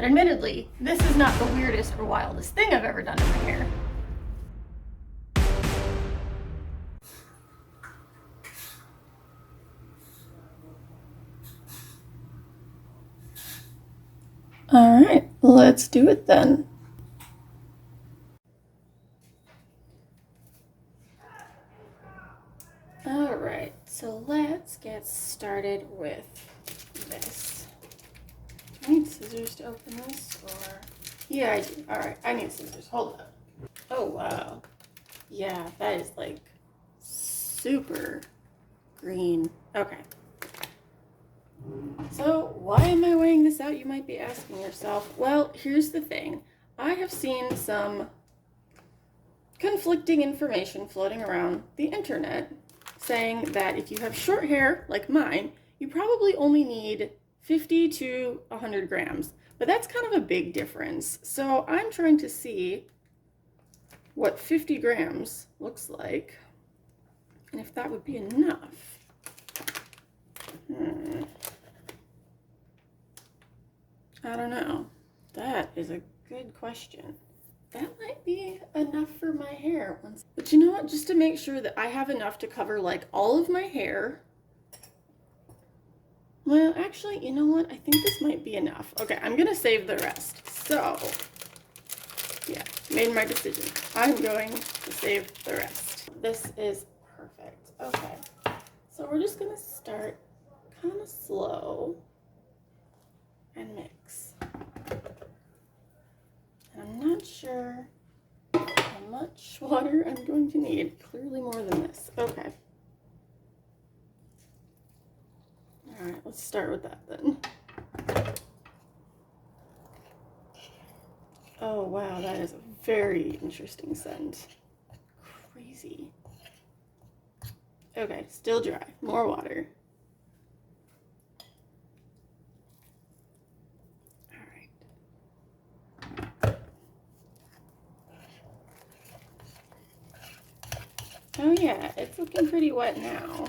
But admittedly, this is not the weirdest or wildest thing I've ever done in my hair. All right, let's do it then. All right, so let's get started with this. Do I need scissors to open this, or? Yeah, I do. All right, I need scissors. Hold up. Oh, wow. Yeah, that is like super green. Okay. So why am I weighing this out, you might be asking yourself. Well, here's the thing. I have seen some conflicting information floating around the internet saying that if you have short hair like mine, you probably only need 50 to 100 grams. But that's kind of a big difference. So I'm trying to see what 50 grams looks like and if that would be enough. I don't know. That is a good question. That might be enough for my hair. But you know what? Just to make sure that I have enough to cover like all of my hair. Well, actually, you know what? I think this might be enough. Okay, I'm gonna save the rest. So, yeah, made my decision. I'm going to save the rest. This is perfect. Okay, so we're just gonna start kind of slow and mix. I'm not sure how much water I'm going to need. Clearly more than this. Okay. All right, let's start with that then. Oh wow, that is a very interesting scent. Crazy. Okay, still dry. More water. Oh yeah, it's looking pretty wet now.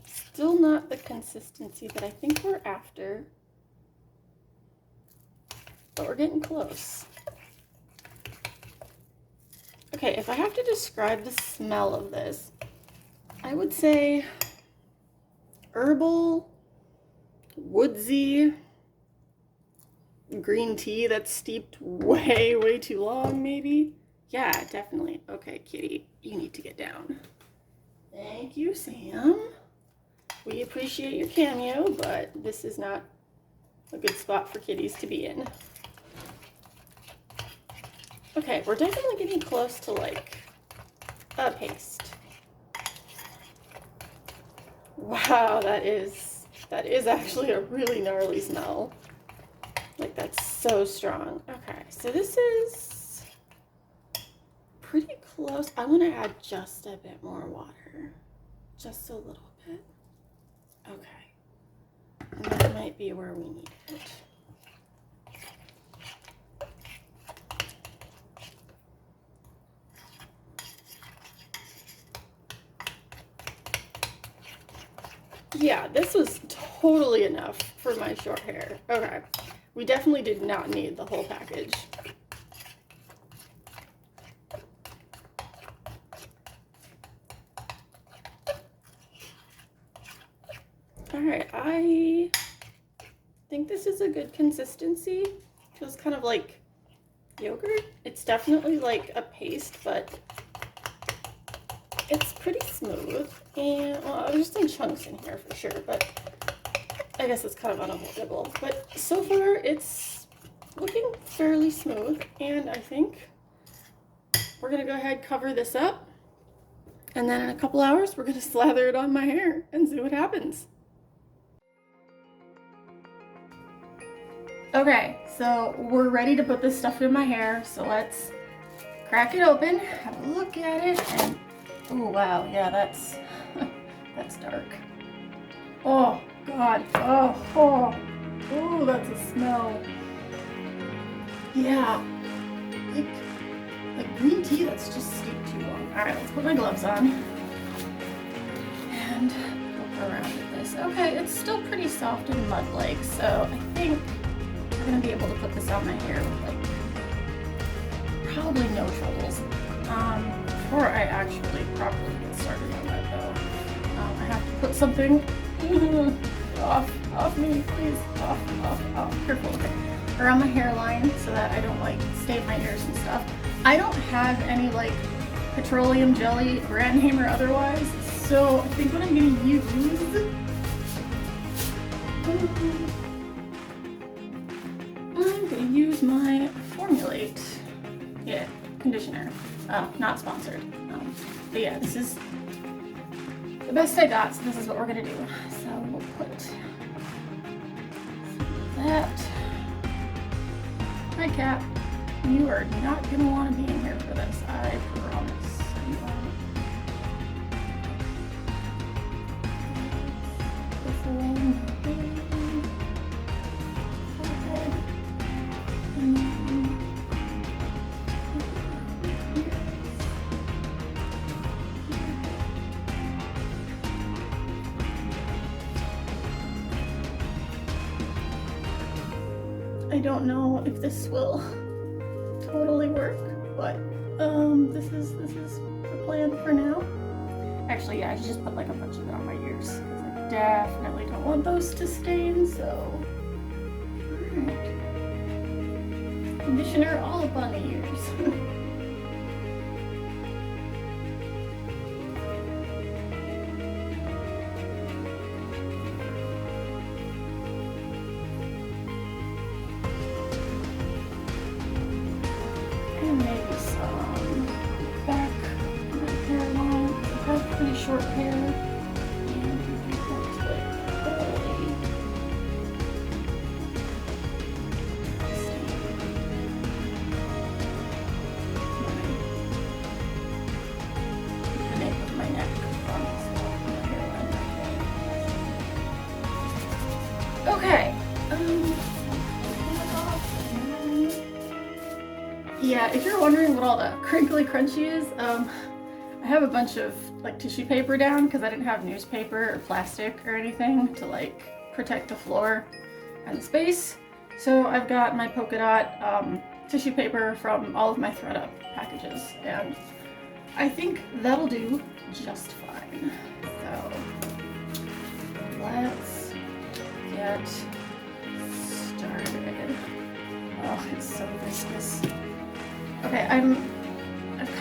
Still not the consistency that I think we're after, but we're getting close. Okay, if I have to describe the smell of this, I would say herbal, woodsy, green tea that's steeped way too long, maybe? Yeah, definitely. Okay, kitty, you need to get down. Thank you, Sam. We appreciate your cameo, but this is not a good spot for kitties to be in. Okay, we're definitely getting close to like a paste. Wow, that is actually a really gnarly smell. Like that's so strong. Okay, so this is pretty close. I want to add just a bit more water. Just a little bit. Okay. And that might be where we need it. Yeah, this was totally enough for my short hair. Okay. We definitely did not need the whole package. All right, I think this is a good consistency. Feels kind of like yogurt. It's definitely like a paste, but it's pretty smooth. And well, there's some chunks in here for sure, but I guess it's kind of unavoidable. But so far, it's looking fairly smooth, and I think we're gonna go ahead and cover this up, and then in a couple hours, we're gonna slather it on my hair and see what happens. Okay, so we're ready to put this stuff in my hair, so let's crack it open, have a look at it, and oh wow, yeah, that's that's dark. Oh god, oh, that's a smell. Yeah, like green tea that's just steeped too long. All right, let's put my gloves on and poke around with this. Okay, it's still pretty soft and mud-like, so I think we're gonna be able to out my hair with like probably no troubles. Before I actually properly get started on that though, I have to put something off me, please, off, careful, okay, around my hairline so that I don't like stain my ears and stuff. I don't have any like petroleum jelly, brand name or otherwise, so I think what I'm gonna use, I'm gonna use my Formulate, yeah, conditioner. Not sponsored. But yeah, this is the best I got, so this is what we're gonna do. So we'll put that. Hi, Cat. You are not gonna want to be in here for this, I promise. You won't. This along here. And then I don't know if this will totally work, but this is the plan for now. Actually, yeah, I should just put like a bunch of it on my ears because I definitely don't want those to stain. So, alright, conditioner all up on the ears. Maybe some back of my hairline. I have pretty short hair, and it's like curly. The nape of my neck from my hairline. Okay. Yeah, if you're wondering what all the crinkly crunchy is, I have a bunch of like tissue paper down because I didn't have newspaper or plastic or anything to like protect the floor and the space. So I've got my polka dot tissue paper from all of my ThredUp packages, and I think that'll do just fine. So let's get started. Oh, it's so viscous. Okay, I've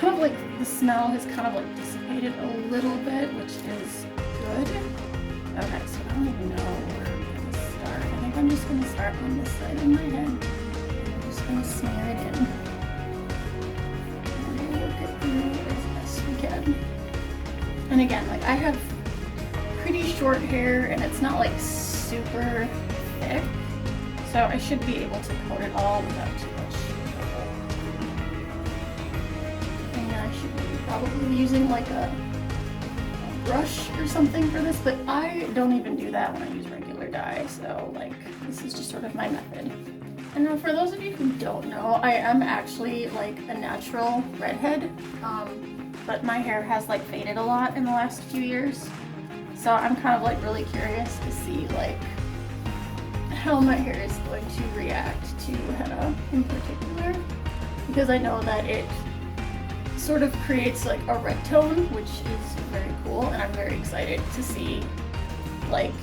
kind of like, the smell has kind of like dissipated a little bit, which is good. Okay, so I don't even know where I'm gonna start. I think I'm just gonna start on this side of my head. I'm just gonna smear it in. And we'll work it through as best we can. And again, like I have pretty short hair and it's not like super thick, so I should be able to coat it all without too much. Probably using like a brush or something for this, but I don't even do that when I use regular dye, so like this is just sort of my method. And now for those of you who don't know, I am actually like a natural redhead, but my hair has like faded a lot in the last few years, so I'm kind of like really curious to see like how my hair is going to react to henna in particular, because I know that it sort of creates like a red tone, which is very cool, and I'm very excited to see like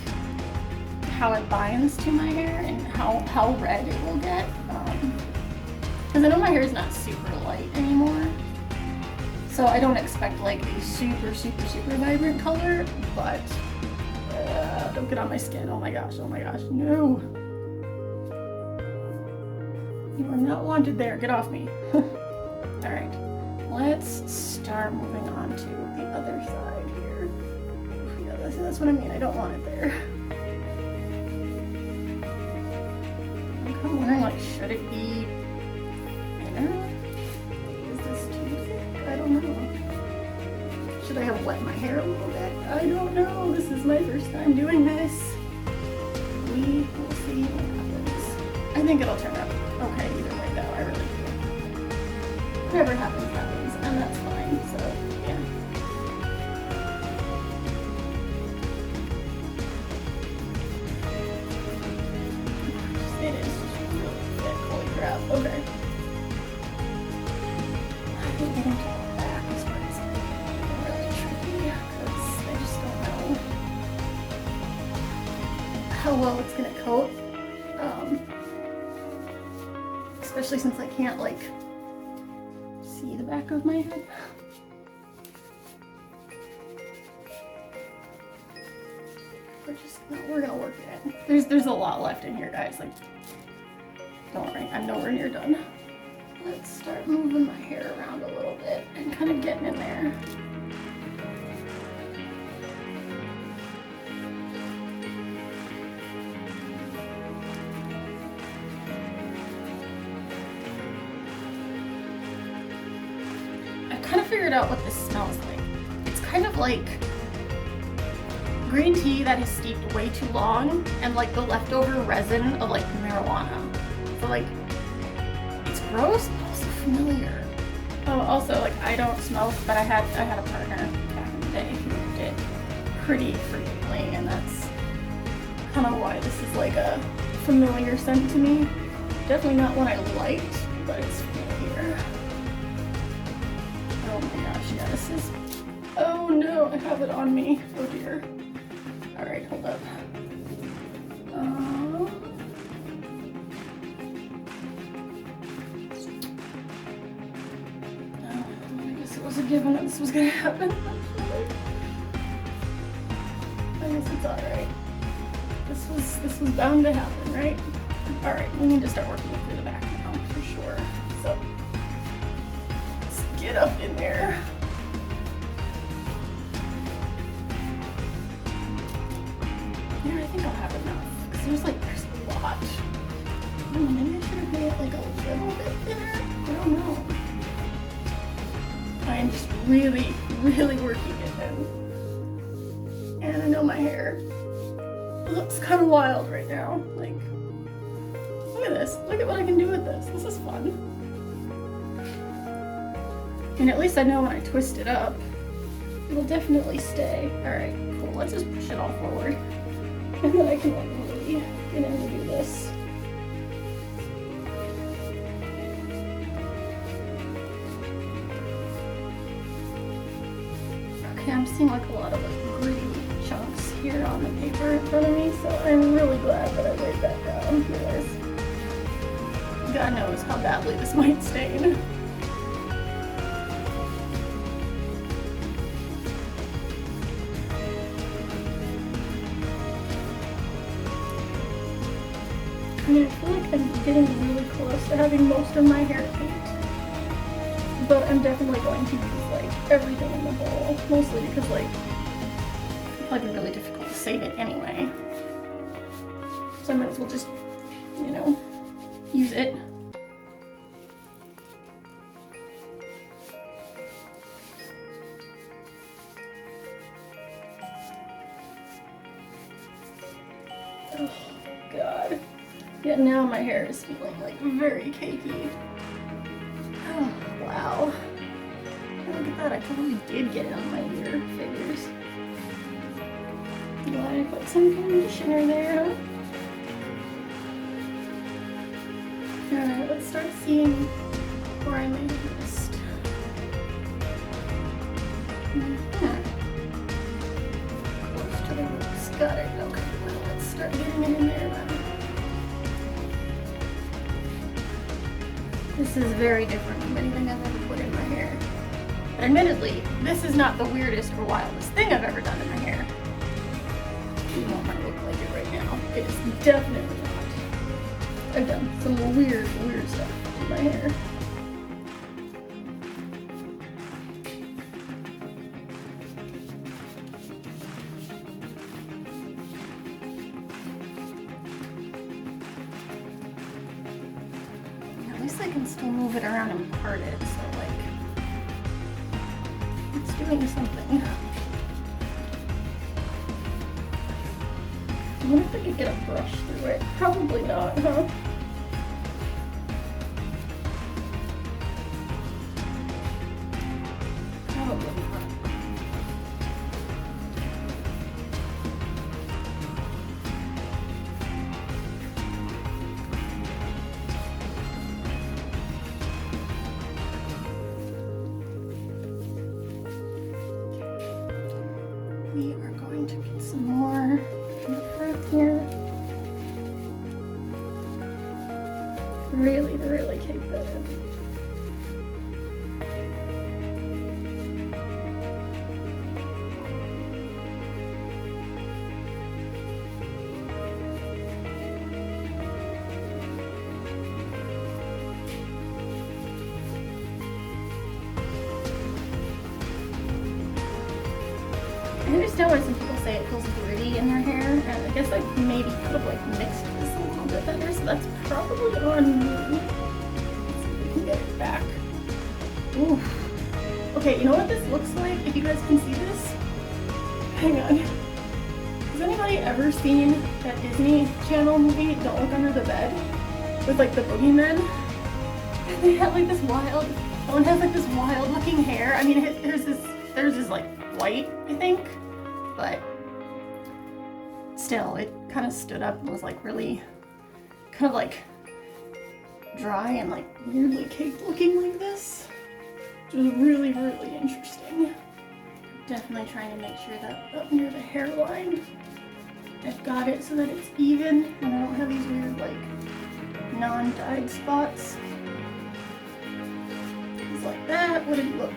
how it binds to my hair and how red it will get, because I know my hair is not super light anymore, so I don't expect like a super vibrant color, but don't get on my skin. Oh my gosh, no, you are not wanted there, get off me. All right, let's start moving on to the other side here. Yeah, that's what I mean. I don't want it there. I'm kind of wondering, like, should it be thinner? Is this too thick? I don't know. Should I have wet my hair a little bit? I don't know. This is my first time doing this. We will see what happens. I think it'll turn out okay either way, though. I really do. Whatever happens, happens, and that's fine, so, yeah. It is just really thick, holy crap. enough. Okay. I think getting to the back is where it's really tricky because I just don't know how well it's gonna coat. Especially since I can't like see the back of my head. We're gonna work it. There's a lot left in here, guys. Like, don't worry, I'm nowhere near done. Let's start moving my hair around a little bit and kind of getting in there. I kind of figured out what this smells like. It's kind of like green tea that is steeped way too long and like the leftover resin of like marijuana. So like, it's gross but also familiar. Oh, also like I don't smoke, but I had a partner back in the day who did pretty frequently, and that's kind of why this is like a familiar scent to me. Definitely not one I liked, but it's familiar. Oh my gosh, yeah, this is, oh no, I have it on me. Oh dear. All right, hold up. I guess it was a given that this was gonna happen. I guess it's all right. This was bound to happen, right? All right, we need to start working through the back now for sure. So let's get up in there. Yeah, I think I'll have enough, because there's a lot. I don't know, maybe I should have made it like a little bit thinner. I don't know. I am just really, really working it in. And I know my hair looks kind of wild right now. Like, look at this. Look at what I can do with this. This is fun. And at least I know when I twist it up, it'll definitely stay. All right, cool. Let's just push it all forward. And then I can like really get in and do this. Okay, I'm seeing like a lot of like gritty chunks here on the paper in front of me, so I'm really glad that I laid that down. Realize, God knows how badly this might stain. I mean, I feel like I'm getting really close to having most of my hair paint, but I'm definitely going to use like everything in the bowl, mostly because like it's probably really difficult to save it anyway. So I might as well just, you know, use it. Oh God. Yeah, now my hair is feeling like very cakey. Oh, wow. And look at that, I totally did get it on my ear fingers. Glad I put some conditioner there. Alright, let's start seeing where I made a mist. Close to the roots. Got it. Okay, well, let's start getting it in there then. This is very different from anything I've ever put in my hair. But admittedly, this is not the weirdest or wildest thing I've ever done in my hair. Even though it might look like it right now. It is definitely not. I've done some weird stuff in my hair. At least I can still move it around and part it, so like, it's doing something. I wonder if I could get a brush through it. Probably not, huh? Probably not. really cake that in. I understand why some people say it feels gritty in their hair, and I guess I maybe could have like mixed this a little bit better, so that's probably on me. Let's see if we can get it back. Ooh. Okay, you know what this looks like? If you guys can see this, hang on. Has anybody ever seen that Disney Channel movie, Don't Look Under the Bed, with like the boogeymen? And they have like this wild, one has like this wild looking hair. I mean, there's this like white, I think, but still, it kind of stood up and was like really kind of like dry and like weirdly caked looking like this, which was really interesting. Definitely trying to make sure that up near the hairline I've got it so that it's even and I don't have these weird like non-dyed spots. Things like that. Would it look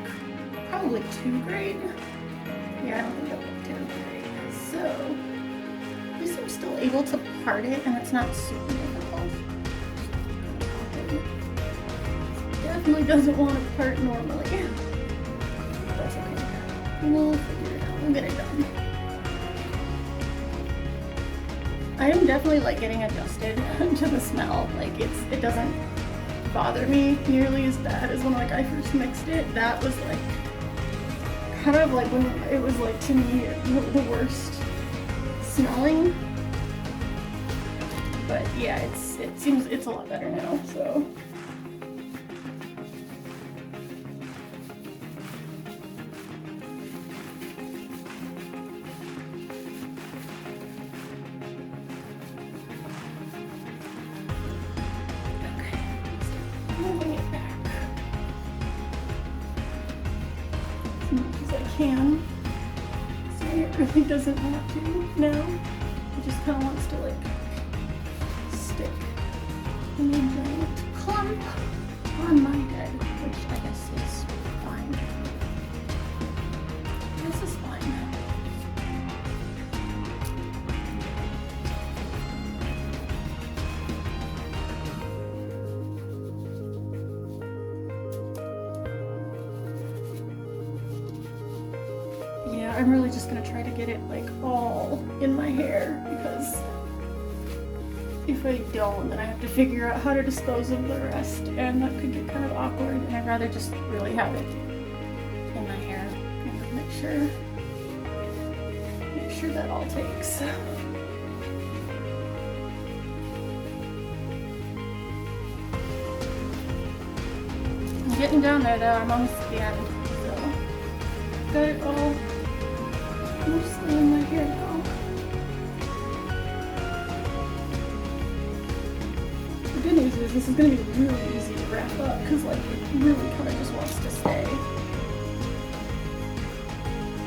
probably too great? Yeah, I don't think that would look too great. So at least I'm still able to part it and it's not super difficult. Definitely doesn't want to part normally. That's okay. We'll figure it out. We'll get it done. I am definitely like getting adjusted to the smell. Like it doesn't bother me nearly as bad as when like I first mixed it. That was like kind of like when it was like to me the worst smelling. But yeah, it seems it's a lot better now. So. Moving it back as much as I can. So it really doesn't want to now. It just kind of wants to like stick in a giant clump on my head, which I guess is fine. This is fine. Yeah, I'm really just gonna try to get it like all in my hair because if I don't, then I have to figure out how to dispose of the rest and that could get kind of awkward and I'd rather just really have it in my hair and make sure that all takes. I'm getting down there though, I'm almost at the end, so got it all mostly in my hair now. The good news is this is going to be really easy to wrap up because like it really kind of just wants to stay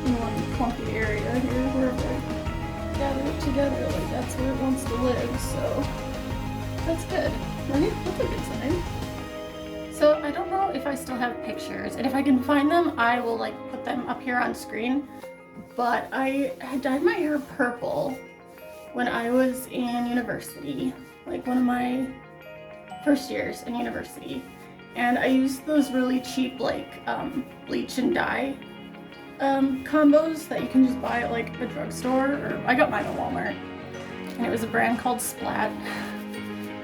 in one clumpy area here where I gather it together, like that's where it wants to live, so that's good, right? That's a good sign. So I don't know if I still have pictures, and if I can find them, I will like put them up here on screen. But I had dyed my hair purple when I was in university, like one of my first years in university. And I used those really cheap like bleach and dye combos that you can just buy at like a drugstore, or I got mine at Walmart. And it was a brand called Splat.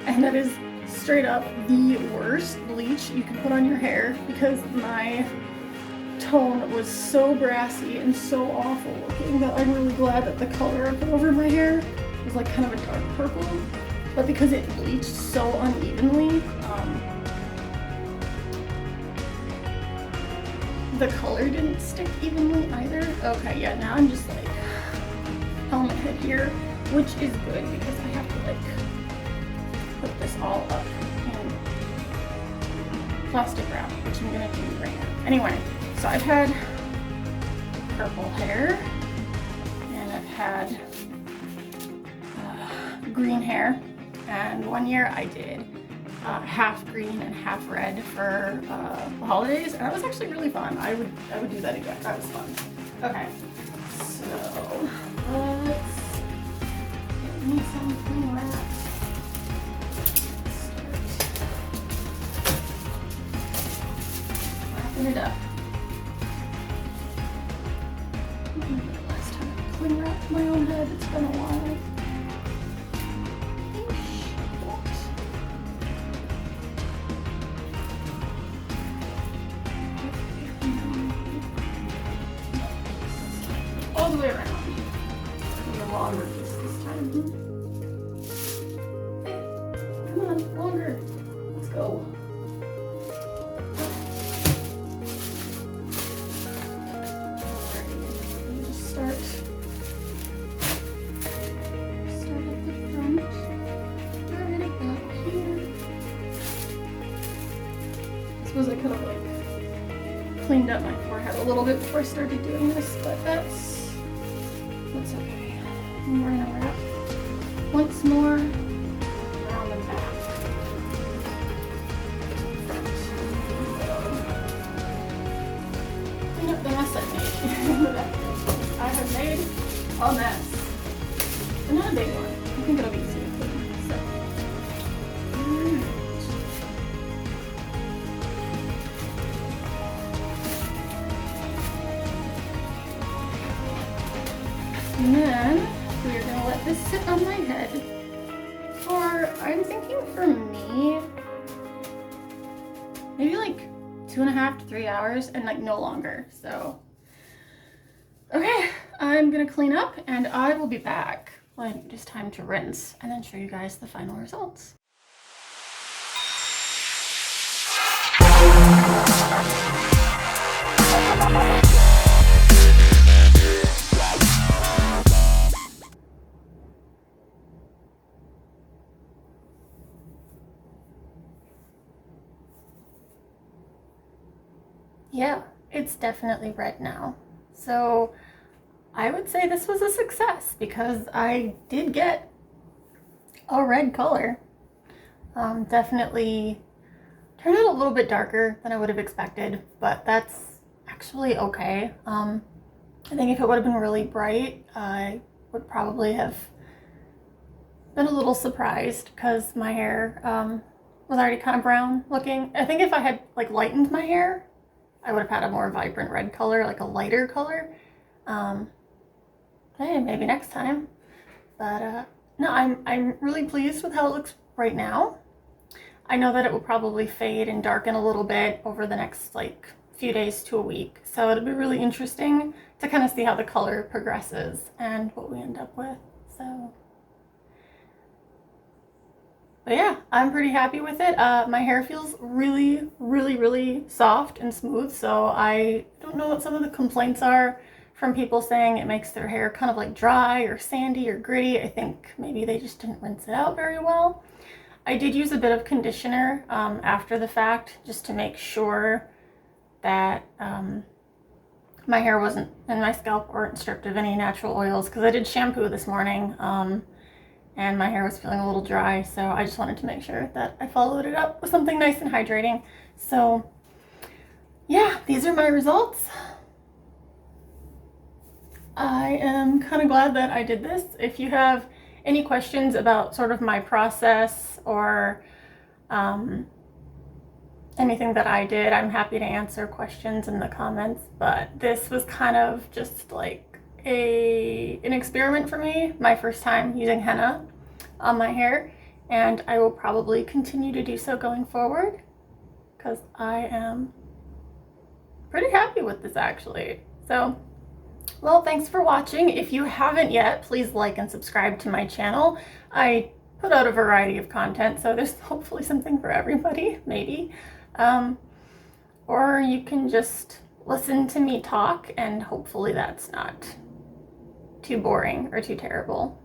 And that is straight up the worst bleach you can put on your hair because my tone was so brassy and so awful looking that I'm really glad that the color I put over my hair was like kind of a dark purple, but because it bleached so unevenly, the color didn't stick evenly either. Okay, yeah, now I'm just like helmet head here, which is good because I have to like put this all up in plastic wrap, which I'm gonna do right now. Anyway. So I've had purple hair, and I've had green hair, and one year I did half green and half red for the holidays, and that was actually really fun. I would do that again. That was fun. Okay, so let's get me something wrapped. Wrapping it up. Last time I clean wrapped my own head, it's been a while. All the way around. A longer piece this time. Hey, come on, longer. Let's go. Alright, just start at the front. Right about here. I suppose I could have cleaned up my forehead a little bit before I started doing this, but that's okay. And we're gonna wrap once more around the back. Clean up the mess I made. I have made a mess. But not a big one. I think it'll be easy to clean. So. And then we're gonna let this sit on my head for, I'm thinking for me, maybe like 2.5 to 3 hours and like no longer. So, okay, I'm gonna clean up and I will be back when it is time to rinse and then show you guys the final results. Yeah, it's definitely red now. So I would say this was a success because I did get a red color. Definitely turned out a little bit darker than I would have expected, but that's actually okay. I think if it would have been really bright, I would probably have been a little surprised because my hair was already kind of brown looking. I think if I had like lightened my hair, I would have had a more vibrant red color, like a lighter color. Hey, maybe next time. But no, I'm really pleased with how it looks right now. I know that it will probably fade and darken a little bit over the next like few days to a week. So it'll be really interesting to kind of see how the color progresses and what we end up with. So, but yeah, I'm pretty happy with it. My hair feels really, really, really soft and smooth. So I don't know what some of the complaints are from people saying it makes their hair kind of like dry or sandy or gritty. I think maybe they just didn't rinse it out very well. I did use a bit of conditioner after the fact just to make sure that my hair wasn't and my scalp weren't stripped of any natural oils because I did shampoo this morning. And my hair was feeling a little dry, so I just wanted to make sure that I followed it up with something nice and hydrating. So yeah, these are my results. I am kind of glad that I did this. If you have any questions about sort of my process or anything that I did, I'm happy to answer questions in the comments, but this was kind of just like an experiment for me, my first time using henna on my hair, and I will probably continue to do so going forward because I am pretty happy with this actually. So, well, thanks for watching. If you haven't yet, please like and subscribe to my channel. I put out a variety of content, so there's hopefully something for everybody, maybe. Or you can just listen to me talk and hopefully that's not too boring or too terrible.